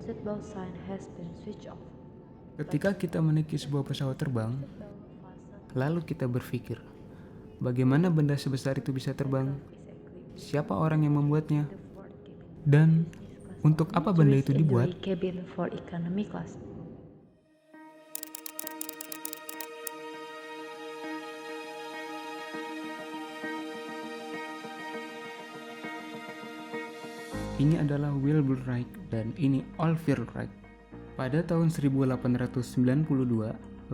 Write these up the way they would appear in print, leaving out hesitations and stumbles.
Seatbelt sign has been switched off. Ketika kita menaiki sebuah pesawat terbang, lalu kita berpikir, bagaimana benda sebesar itu bisa terbang? Siapa orang yang membuatnya? Dan untuk apa benda itu dibuat? Cabin for economy class. Ini adalah Wilbur Wright dan ini Oliver Wright. Pada tahun 1892,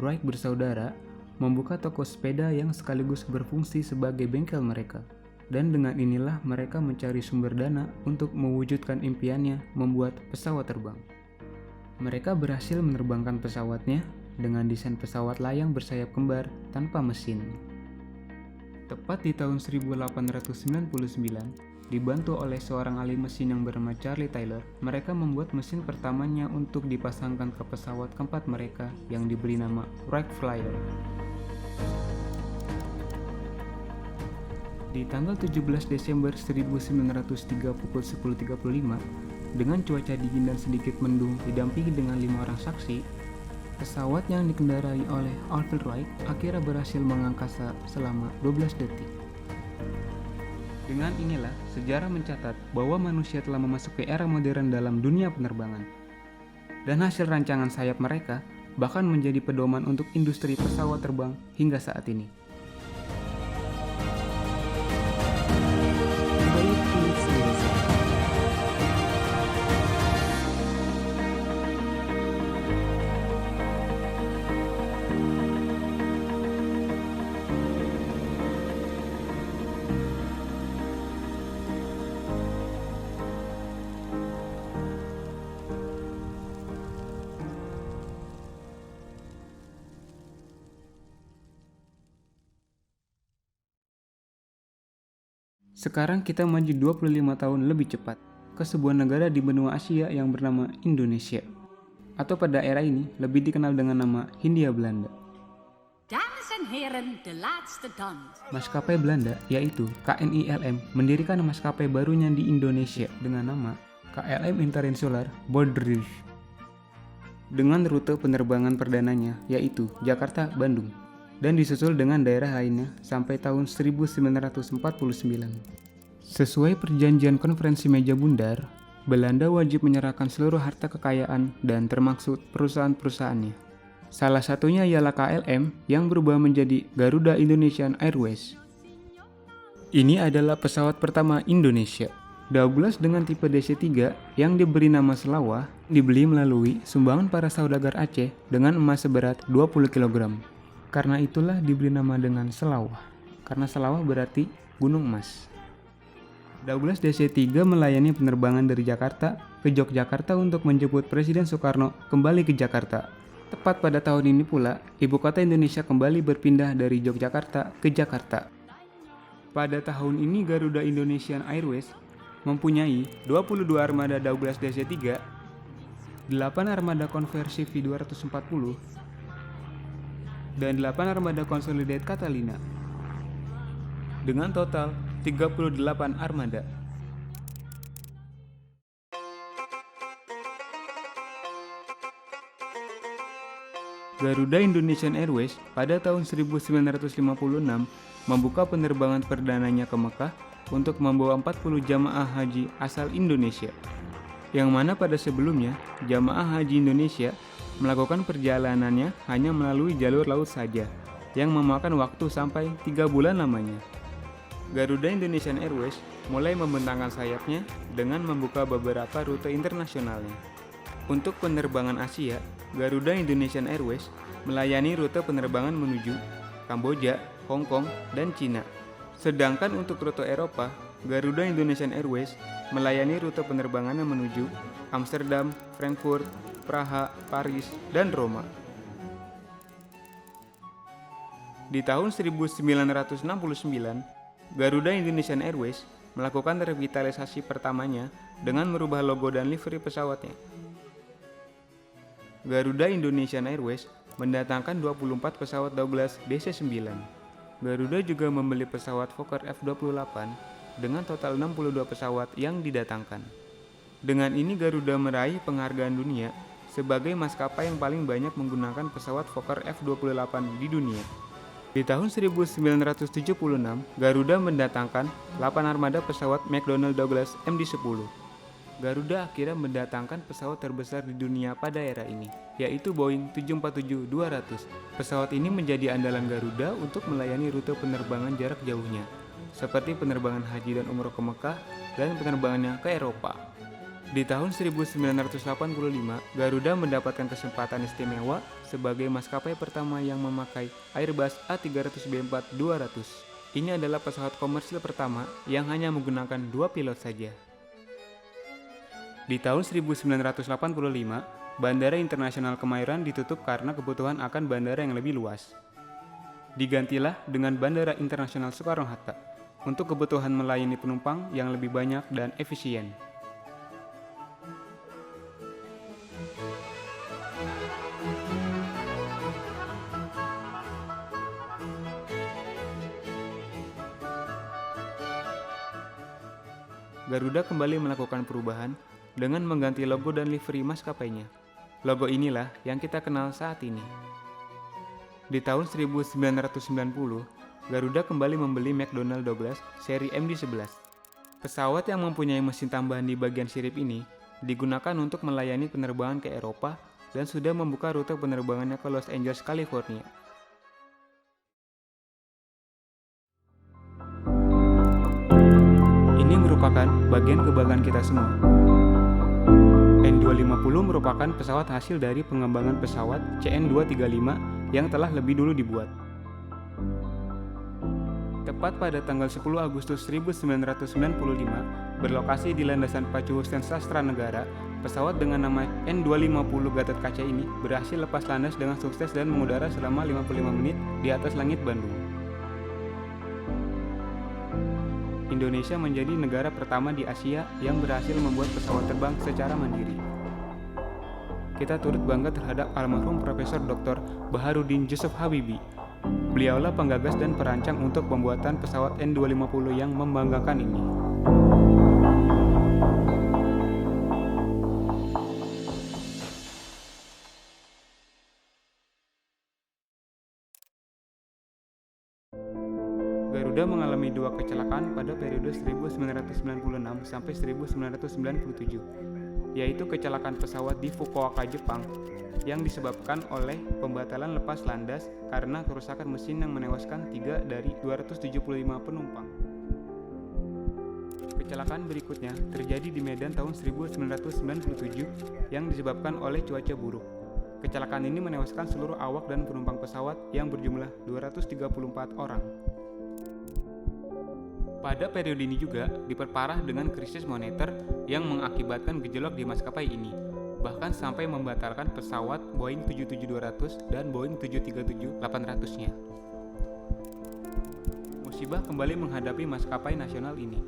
Wright bersaudara membuka toko sepeda yang sekaligus berfungsi sebagai bengkel mereka. Dan dengan inilah mereka mencari sumber dana untuk mewujudkan impiannya membuat pesawat terbang. Mereka berhasil menerbangkan pesawatnya dengan desain pesawat layang bersayap kembar tanpa mesin. Tepat di tahun 1899, dibantu oleh seorang ahli mesin yang bernama Charlie Taylor, mereka membuat mesin pertamanya untuk dipasangkan ke pesawat keempat mereka yang diberi nama Wright Flyer. Di tanggal 17 Desember 1903 pukul 10.35, dengan cuaca dingin dan sedikit mendung didampingi dengan 5 orang saksi, pesawat yang dikendarai oleh Oliver Wright akhirnya berhasil mengangkasa selama 12 detik. Dengan inilah, sejarah mencatat bahwa manusia telah memasuki era modern dalam dunia penerbangan. Dan hasil rancangan sayap mereka bahkan menjadi pedoman untuk industri pesawat terbang hingga saat ini. Sekarang kita maju 25 tahun lebih cepat ke sebuah negara di benua Asia yang bernama Indonesia, atau pada era ini lebih dikenal dengan nama Hindia Belanda. Dames en heren, de laatste dans. Maskapai Belanda, yaitu KNILM, mendirikan maskapai barunya di Indonesia dengan nama KLM International Bordeaux, dengan rute penerbangan perdananya yaitu Jakarta-Bandung, dan disusul dengan daerah lainnya sampai tahun 1949. Sesuai perjanjian konferensi meja bundar, Belanda wajib menyerahkan seluruh harta kekayaan dan termasuk perusahaan-perusahaannya. Salah satunya ialah KLM yang berubah menjadi Garuda Indonesian Airways. Ini adalah pesawat pertama Indonesia. Douglas dengan tipe DC-3 yang diberi nama Selawah dibeli melalui sumbangan para saudagar Aceh dengan emas seberat 20 kg. Karena itulah diberi nama dengan Selawah, karena Selawah berarti gunung emas. Douglas DC-3 melayani penerbangan dari Jakarta ke Yogyakarta untuk menjemput Presiden Soekarno kembali ke Jakarta. Tepat pada tahun ini pula, ibu kota Indonesia kembali berpindah dari Yogyakarta ke Jakarta. Pada tahun ini Garuda Indonesian Airways mempunyai 22 armada Douglas DC-3, 8 armada konversi V240, dan 8 armada Consolidated Catalina, dengan total 38 armada. Garuda Indonesian Airways pada tahun 1956 membuka penerbangan perdananya ke Mekah untuk membawa 40 jamaah haji asal Indonesia, yang mana pada sebelumnya jamaah haji Indonesia melakukan perjalanannya hanya melalui jalur laut saja, yang memakan waktu sampai 3 bulan lamanya. Garuda Indonesian Airways mulai membentangkan sayapnya dengan membuka beberapa rute internasionalnya. Untuk penerbangan Asia, Garuda Indonesian Airways melayani rute penerbangan menuju Kamboja, Hong Kong, dan Cina. Sedangkan untuk rute Eropa, Garuda Indonesian Airways melayani rute penerbangannya menuju Amsterdam, Frankfurt, Praha, Paris, dan Roma. Di tahun 1969, Garuda Indonesian Airways melakukan revitalisasi pertamanya dengan merubah logo dan livery pesawatnya. Garuda Indonesian Airways mendatangkan 24 pesawat Douglas DC-9. Garuda juga membeli pesawat Fokker F-28 dengan total 62 pesawat yang didatangkan. Dengan ini Garuda meraih penghargaan dunia sebagai maskapai yang paling banyak menggunakan pesawat Fokker F-28 di dunia. Di tahun 1976, Garuda mendatangkan 8 armada pesawat McDonnell Douglas MD-10. Garuda akhirnya mendatangkan pesawat terbesar di dunia pada era ini, yaitu Boeing 747-200. Pesawat ini menjadi andalan Garuda untuk melayani rute penerbangan jarak jauhnya, seperti penerbangan haji dan umroh ke Mekah dan penerbangannya ke Eropa. Di tahun 1985, Garuda mendapatkan kesempatan istimewa sebagai maskapai pertama yang memakai Airbus A350-200. Ini adalah pesawat komersil pertama yang hanya menggunakan 2 pilot saja. Di tahun 1985, Bandara Internasional Kemayoran ditutup karena kebutuhan akan bandara yang lebih luas. Digantilah dengan Bandara Internasional Soekarno-Hatta untuk kebutuhan melayani penumpang yang lebih banyak dan efisien. Garuda kembali melakukan perubahan dengan mengganti logo dan livery maskapainya. Logo inilah yang kita kenal saat ini. Di tahun 1990, Garuda kembali membeli McDonnell Douglas seri MD-11. Pesawat yang mempunyai mesin tambahan di bagian sirip ini digunakan untuk melayani penerbangan ke Eropa dan sudah membuka rute penerbangannya ke Los Angeles, California. Ini merupakan bagian kebanggaan kita semua. N250 merupakan pesawat hasil dari pengembangan pesawat CN235 yang telah lebih dulu dibuat. Tepat pada tanggal 10 Agustus 1995, berlokasi di landasan Pacu Hussein Sastra Negara, pesawat dengan nama N250 Gatot Kaca ini berhasil lepas landas dengan sukses dan mengudara selama 55 menit di atas langit Bandung. Indonesia menjadi negara pertama di Asia yang berhasil membuat pesawat terbang secara mandiri. Kita turut bangga terhadap almarhum Profesor Dr. Baharudin Yusuf Habibie. Beliaulah penggagas dan perancang untuk pembuatan pesawat N250 yang membanggakan ini. Garuda mengalami 2 kecelakaan pada periode 1996 sampai 1997, yaitu kecelakaan pesawat di Fukuoka, Jepang, yang disebabkan oleh pembatalan lepas landas karena kerusakan mesin yang menewaskan 3 dari 275 penumpang. Kecelakaan berikutnya terjadi di Medan tahun 1997 yang disebabkan oleh cuaca buruk. Kecelakaan ini menewaskan seluruh awak dan penumpang pesawat yang berjumlah 234 orang. Pada periode ini juga diperparah dengan krisis moneter yang mengakibatkan gejolak di maskapai ini, bahkan sampai membatalkan pesawat Boeing 777-200 dan Boeing 737-800-nya. Musibah kembali menghadapi maskapai nasional ini.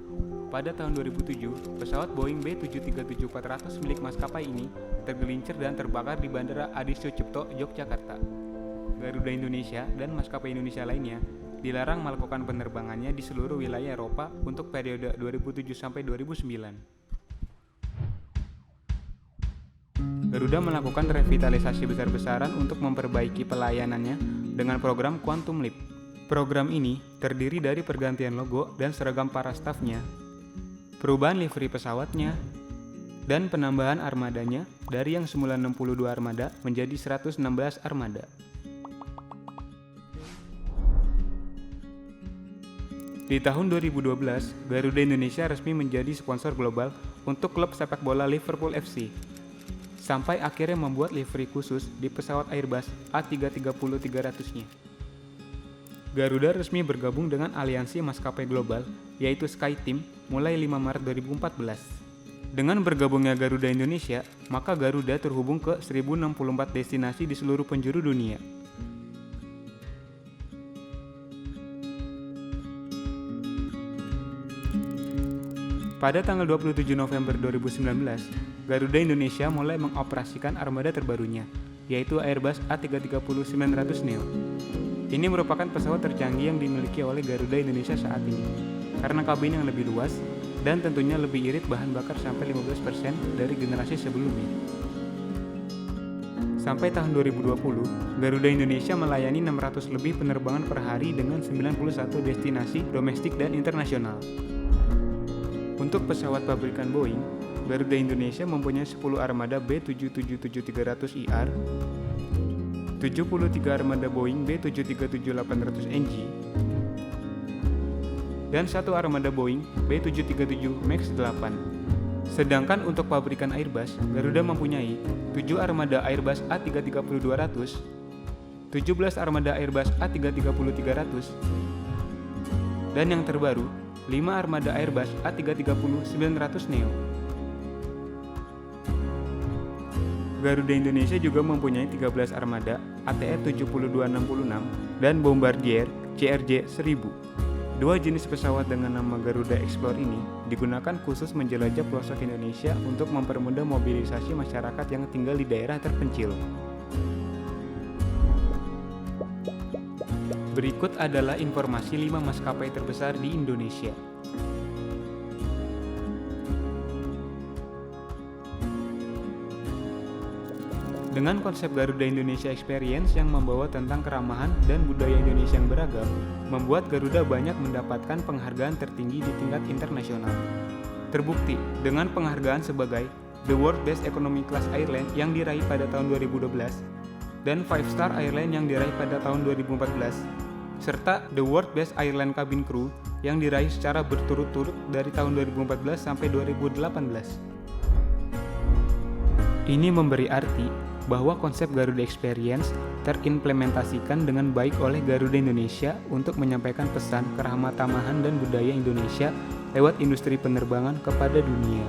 Pada tahun 2007, pesawat Boeing B737-400 milik maskapai ini tergelincir dan terbakar di Bandara Adi Sucipto, Yogyakarta. Garuda Indonesia dan maskapai Indonesia lainnya dilarang melakukan penerbangannya di seluruh wilayah Eropa untuk periode 2007 sampai 2009. Garuda melakukan revitalisasi besar-besaran untuk memperbaiki pelayanannya dengan program Quantum Leap. Program ini terdiri dari pergantian logo dan seragam para stafnya, perubahan livery pesawatnya, dan penambahan armadanya dari yang semula 62 armada menjadi 116 armada. Di tahun 2012, Garuda Indonesia resmi menjadi sponsor global untuk klub sepak bola Liverpool FC, sampai akhirnya membuat livery khusus di pesawat Airbus A330-300-nya. Garuda resmi bergabung dengan aliansi maskapai global, yaitu SkyTeam, mulai 5 Maret 2014. Dengan bergabungnya Garuda Indonesia, maka Garuda terhubung ke 1064 destinasi di seluruh penjuru dunia. Pada tanggal 27 November 2019, Garuda Indonesia mulai mengoperasikan armada terbarunya, yaitu Airbus A330-900 Neo. Ini merupakan pesawat tercanggih yang dimiliki oleh Garuda Indonesia saat ini, karena kabin yang lebih luas, dan tentunya lebih irit bahan bakar sampai 15% dari generasi sebelumnya. Sampai tahun 2020, Garuda Indonesia melayani 600 lebih penerbangan per hari dengan 91 destinasi domestik dan internasional. Untuk pesawat pabrikan Boeing, Garuda Indonesia mempunyai 10 armada B777-300ER, 73 armada Boeing B737-800NG, dan 1 armada Boeing B737 MAX 8. Sedangkan untuk pabrikan Airbus, Garuda mempunyai 7 armada Airbus A330-200, 17 armada Airbus A330-300, dan yang terbaru, 5 armada Airbus A330-900 Neo. Garuda Indonesia juga mempunyai 13 armada ATR 7266 dan Bombardier CRJ 1000. Dua jenis pesawat dengan nama Garuda Explore ini digunakan khusus menjelajah pelosok Indonesia untuk mempermudah mobilisasi masyarakat yang tinggal di daerah terpencil. Berikut adalah informasi 5 maskapai terbesar di Indonesia. Dengan konsep Garuda Indonesia Experience yang membawa tentang keramahan dan budaya Indonesia yang beragam, membuat Garuda banyak mendapatkan penghargaan tertinggi di tingkat internasional. Terbukti dengan penghargaan sebagai The World Best Economy Class Airline yang diraih pada tahun 2012 dan 5 Star Airline yang diraih pada tahun 2014, serta The World Best Airline Cabin Crew yang diraih secara berturut-turut dari tahun 2014 sampai 2018. Ini memberi arti bahwa konsep Garuda Experience terimplementasikan dengan baik oleh Garuda Indonesia untuk menyampaikan pesan keramatamahan dan budaya Indonesia lewat industri penerbangan kepada dunia.